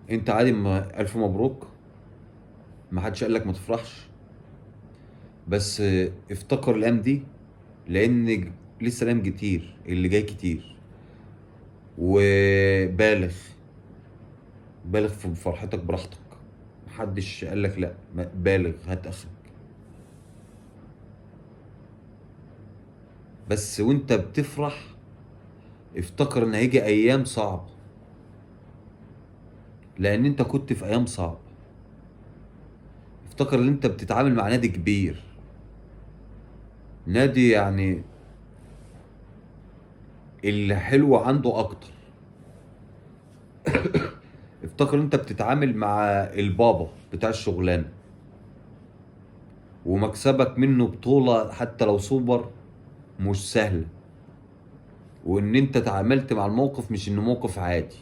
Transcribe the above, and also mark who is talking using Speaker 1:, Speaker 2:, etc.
Speaker 1: انت عادي، ما الف مبروك، ما حدش قال لك ما تفرحش. بس افتكر الايام دي، لان لسه الايام كتير اللي جاي كتير. وبالغ، بالغ في فرحتك براحتك. محدش قال لك لا، بالغ، هات اخرك. بس وانت بتفرح افتكر ان هيجي ايام صعبة، لان انت كنت في ايام صعبة. افتكر ان انت بتتعامل مع نادي كبير، نادي يعني اللي حلو عنده اكتر. افتكر ان انت بتتعامل مع البابا بتاع الشغلانة، ومكسبك منه بطولة حتى لو سوبر مش سهلة. وان انت تعاملت مع الموقف مش انه موقف عادي.